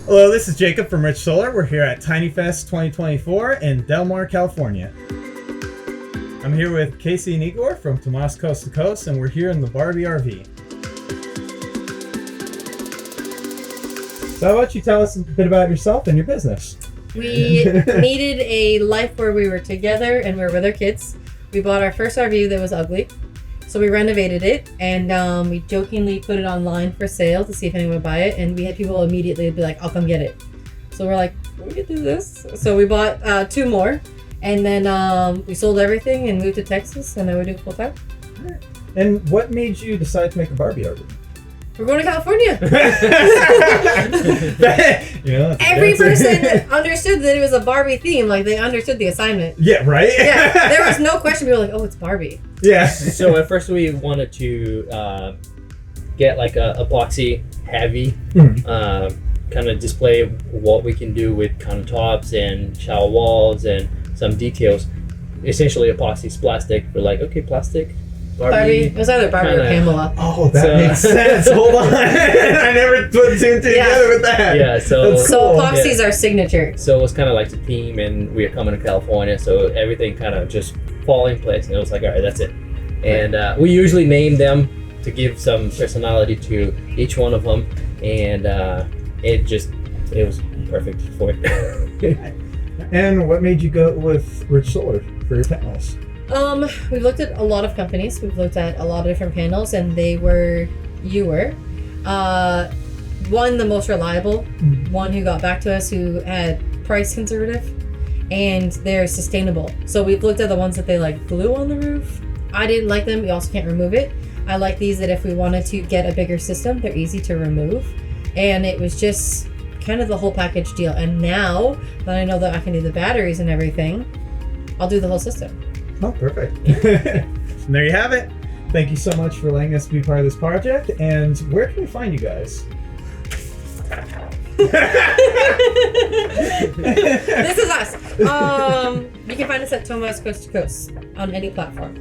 Hello, this is Jacob from Rich Solar. We're here at TinyFest 2024 in Del Mar, California. I'm here with Casie and Igor from Tomaz Coast to Coast, and we're here in the Barbie RV. So how about you tell us a bit about yourself and your business? We needed a life where we were together and we were with our kids. We bought our first RV that was ugly. So we renovated it, and we jokingly put it online for sale to see if anyone would buy it. And we had people immediately be like, I'll come get it. So we're like, we could do this. So we bought 2 more, and then we sold everything and moved to Texas, and now we do it full time. And what made you decide to make a Barbie RV? We're going to California. Every person understood that it was a Barbie theme. Like, they understood the assignment. Yeah, right? Yeah, there was no question. We were like, oh, it's Barbie. Yeah. So at first we wanted to get like a epoxy heavy kind of display what we can do with countertops and shower walls and some details. Essentially epoxy's plastic. We're like, okay, plastic. Barbie. It was either Barbie or Pamela. Oh, that makes sense. Hold on. I never put 2 and 2 together with that. Yeah, so epoxy's our signature. So it was kind of like the theme, and we are coming to California, so everything kind of just fall in place, and it was like, all right, that's it. And we usually name them to give some personality to each one of them, and it was perfect for it. And what made you go with Rich Solar for your panels? We've looked at a lot of companies. We've looked at a lot of different panels, and one, the most reliable, one who got back to us, who had price conservative, and they're sustainable. So we've looked at the ones that they like glue on the roof. I didn't like them. We also can't remove it. I like these that if we wanted to get a bigger system, they're easy to remove. And it was just kind of the whole package deal. And now that I know that I can do the batteries and everything, I'll do the whole system. Oh, perfect. And there you have it. Thank you so much for letting us be part of this project. And where can we find you guys? This is us. You can find us at Tomaz Coast to Coast on any platform.